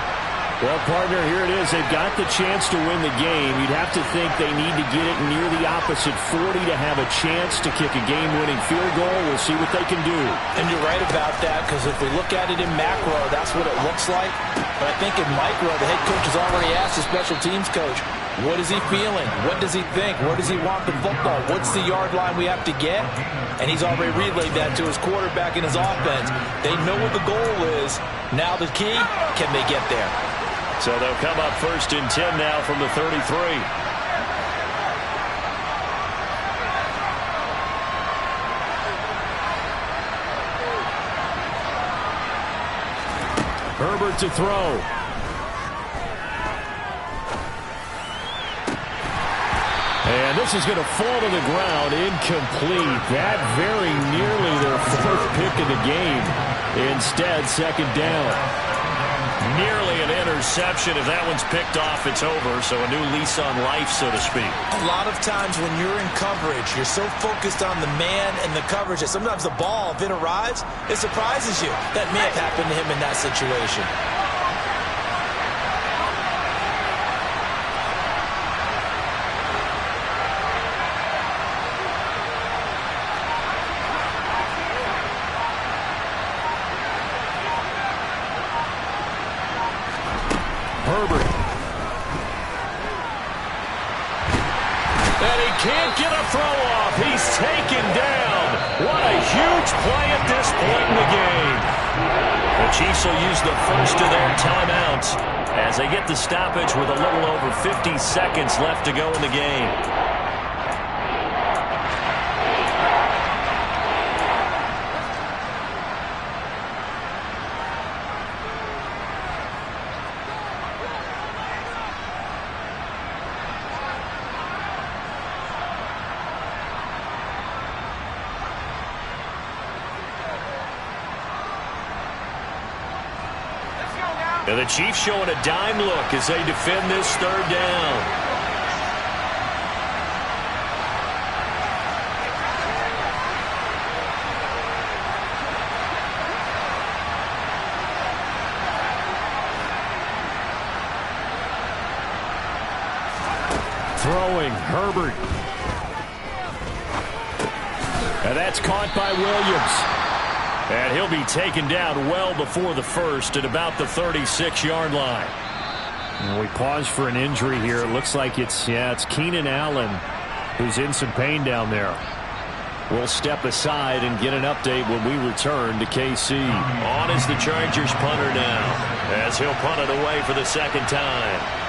Well, partner, here it is. They've got the chance to win the game. You'd have to think they need to get it near the opposite 40 to have a chance to kick a game-winning field goal. We'll see what they can do. And you're right about that, because if we look at it in macro, that's what it looks like. But I think in micro, the head coach has already asked the special teams coach, what is he feeling? What does he think? Where does he want the football? What's the yard line we have to get? And he's already relayed that to his quarterback and his offense. They know what the goal is. Now the key, can they get there? So they'll come up 1st and 10 now from the 33. Herbert to throw. And this is going to fall to the ground, incomplete. That very nearly their 4th pick of the game. Instead, 2nd down. Nearly an interception. If that one's picked off, it's over. So a new lease on life, so to speak. A lot of times when you're in coverage, you're so focused on the man and the coverage that sometimes the ball, if it arrives, it surprises you. That may have happened to him in that situation. Herbert. And he can't get a throw off. He's taken down. What a huge play at this point in the game. The Chiefs will use the first of their timeouts as they get the stoppage with a little over 50 seconds left to go in the game. And the Chiefs showing a dime look as they defend this 3rd down. Throwing, Herbert. And that's caught by Williams. And he'll be taken down well before the 1st at about the 36-yard line. And we pause for an injury here. It looks like it's Keenan Allen who's in some pain down there. We'll step aside and get an update when we return to KC. On is the Chargers punter now, as he'll punt it away for the second time.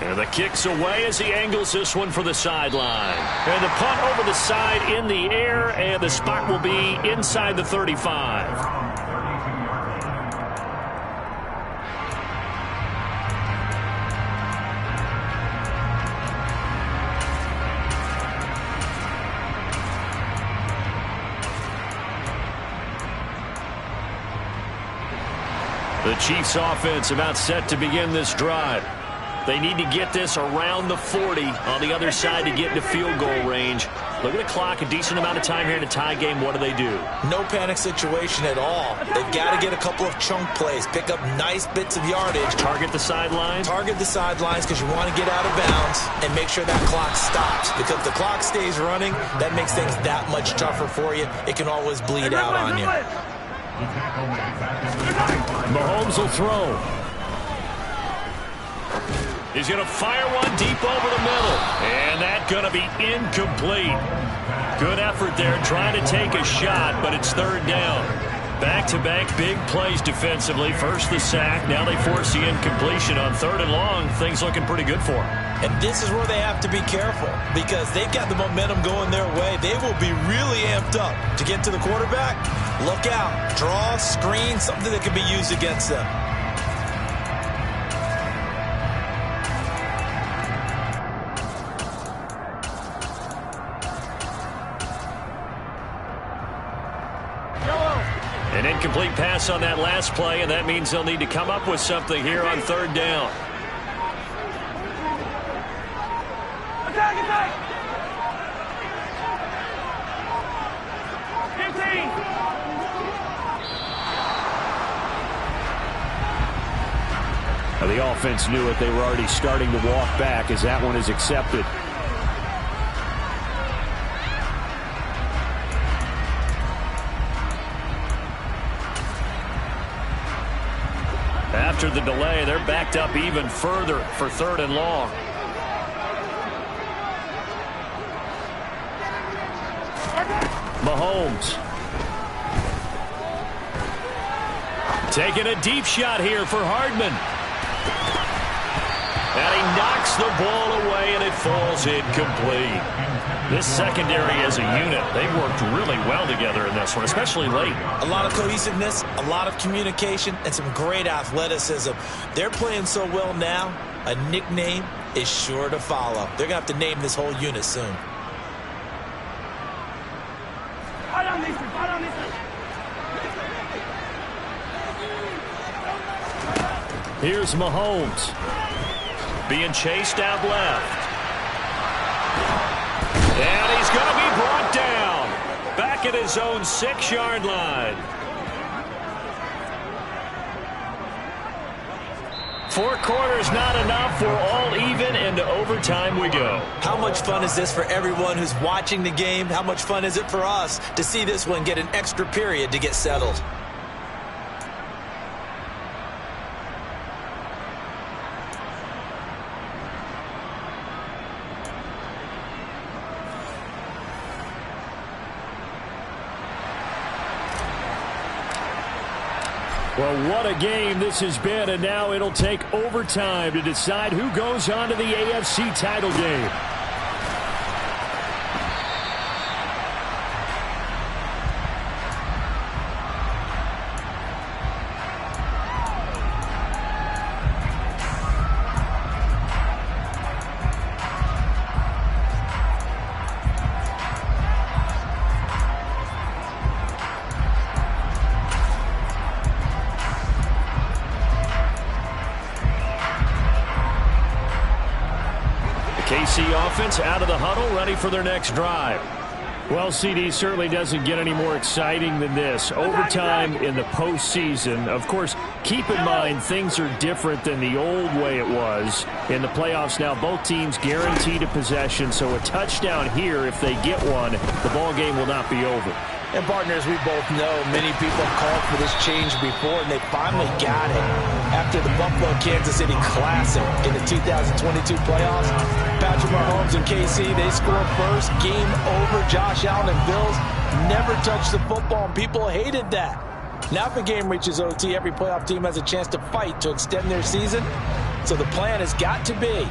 And the kick's away as he angles this one for the sideline. And the punt over the side in the air, and the spot will be inside the 35. The Chiefs offense about set to begin this drive. They need to get this around the 40 on the other side to get into field goal range. Look at the clock, a decent amount of time here in a tie game. What do? No panic situation at all. They've got to get a couple of chunk plays, pick up nice bits of yardage. Target the sidelines? Target the sidelines because you want to get out of bounds and make sure that clock stops. Because if the clock stays running, that makes things that much tougher for you. It can always bleed out on you. Mahomes will throw. He's going to fire one deep over the middle. And that's going to be incomplete. Good effort there trying to take a shot, but it's third down. Back-to-back big plays defensively. First the sack. Now they force the incompletion on third and long. Things looking pretty good for them. And this is where they have to be careful because they've got the momentum going their way. They will be really amped up to get to the quarterback. Look out. Draw, screen, something that can be used against them. An incomplete pass on that last play, and that means they'll need to come up with something here on third down. Attack, attack! 15! Now the offense knew it. They were already starting to walk back as that one is accepted. After the delay, they're backed up even further for third and long. Mahomes. Taking a deep shot here for Hardman. And he knocks the ball away, and it falls incomplete. This secondary as a unit, they've worked really well together in this one, especially late. A lot of cohesiveness, a lot of communication, and some great athleticism. They're playing so well now, a nickname is sure to follow. They're going to have to name this whole unit soon. Here's Mahomes. Being chased out left. And he's going to be brought down. Back at his own 6-yard line. 4 quarters not enough. We're all even, and to overtime we go. How much fun is this for everyone who's watching the game? How much fun is it for us to see this one get an extra period to get settled? Well, what a game this has been, and now it'll take overtime to decide who goes on to the AFC title game. KC offense out of the huddle, ready for their next drive. Well, CD certainly doesn't get any more exciting than this. Overtime in the postseason. Of course, keep in mind things are different than the old way it was. In the playoffs now, both teams guaranteed a possession, so a touchdown here, if they get one, the ball game will not be over. And partners, we both know many people have called for this change before, and they finally got it. After the Buffalo-Kansas City Classic in the 2022 playoffs, Patrick Mahomes and KC, they scored first. Game over. Josh Allen and Bills never touched the football, and people hated that. Now if the game reaches OT, every playoff team has a chance to fight to extend their season. So the plan has got to be,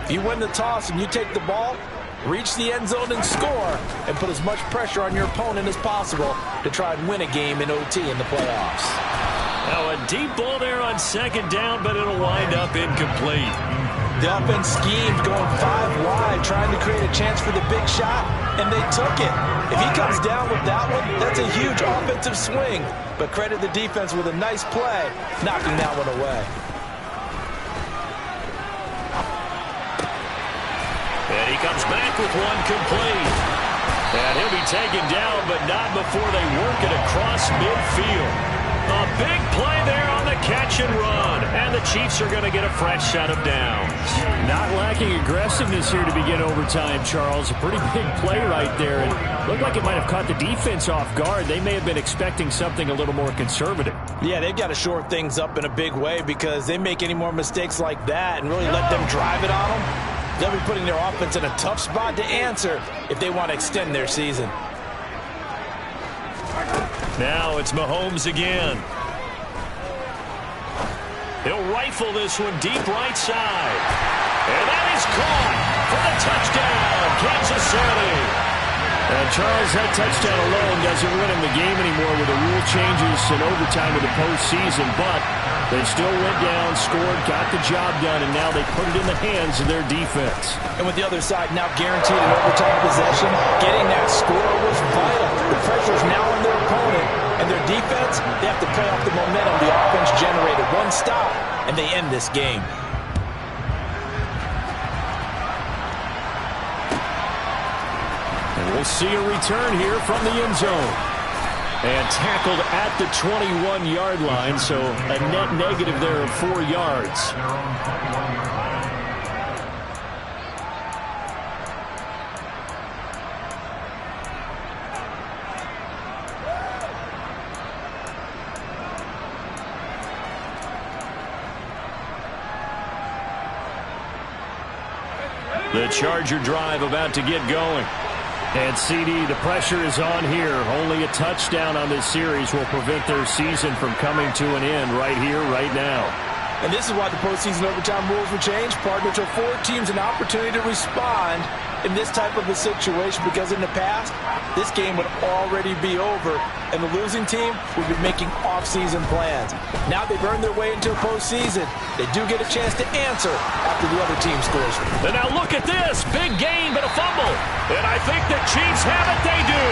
if you win the toss and you take the ball, reach the end zone and score, and put as much pressure on your opponent as possible to try and win a game in OT in the playoffs. Now a deep ball there on second down, but it'll wind up incomplete. The offense schemed, going 5 wide, trying to create a chance for the big shot, and they took it. If he comes down with that one, that's a huge offensive swing. But credit the defense with a nice play, knocking that one away. And he comes back with one complete. And he'll be taken down, but not before they work it across midfield. A big play there on the catch and run. And the Chiefs are going to get a fresh set of downs. Not lacking aggressiveness here to begin overtime, Charles. A pretty big play right there. It looked like it might have caught the defense off guard. They may have been expecting something a little more conservative. Yeah, they've got to shore things up in a big way, because they make any more mistakes like that and really let them drive it on them, they'll be putting their offense in a tough spot to answer if they want to extend their season. Now it's Mahomes again. He'll rifle this one deep right side. And that is caught for the touchdown, Kansas City. And Charles, that touchdown alone doesn't win him the game anymore with the rule changes and overtime of the postseason, but they still went down, scored, got the job done, and now they put it in the hands of their defense. And with the other side now guaranteed an overtime possession, getting that score was vital. The pressure is now on their opponent, and their defense, they have to play off the momentum the offense generated. One stop, and they end this game. And we'll see a return here from the end zone. And tackled at the 21-yard line, so a net negative there of 4 yards. The Charger drive about to get going. And CD, the pressure is on here. Only a touchdown on this series will prevent their season from coming to an end right here, right now. And this is why the postseason overtime rules were changed, partner, to afford teams an opportunity to respond in this type of a situation, because in the past, this game would already be over, and the losing team would be making off-season plans. Now they've earned their way into a postseason. They do get a chance to answer after the other team scores. And now look at this. Big gain, but a fumble. And I think the Chiefs have it. They do.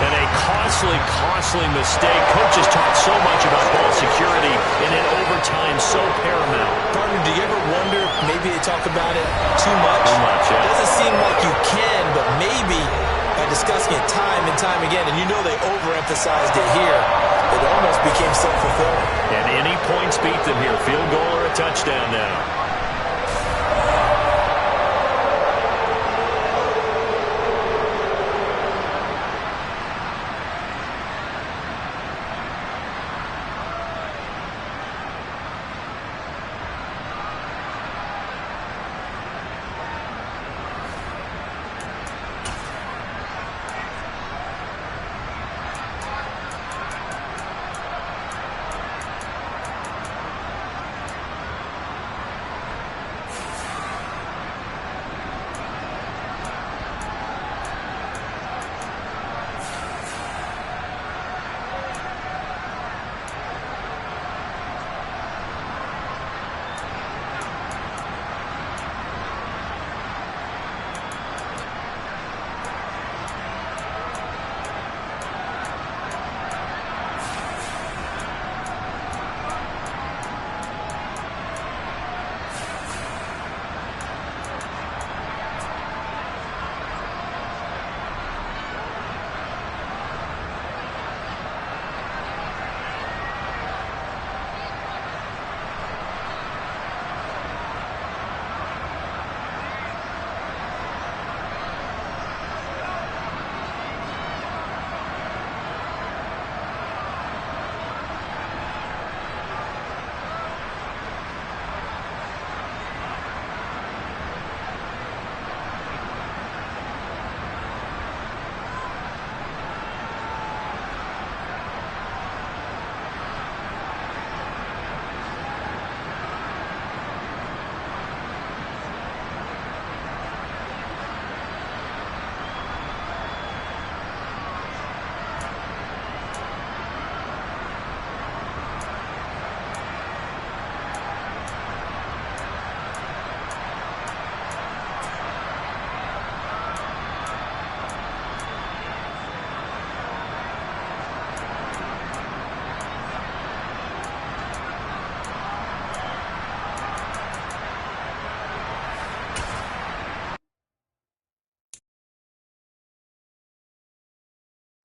And a costly mistake. Coaches talk so much about ball security, and in overtime, so paramount. Partner, do you ever wonder if maybe they talk about it too much? Too much, yeah. It doesn't seem like you can, but maybe by discussing it time and time again, and you know they overemphasized it here, it almost became self-fulfilling. And any points beat them here. Field goal or a touchdown now.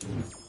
you.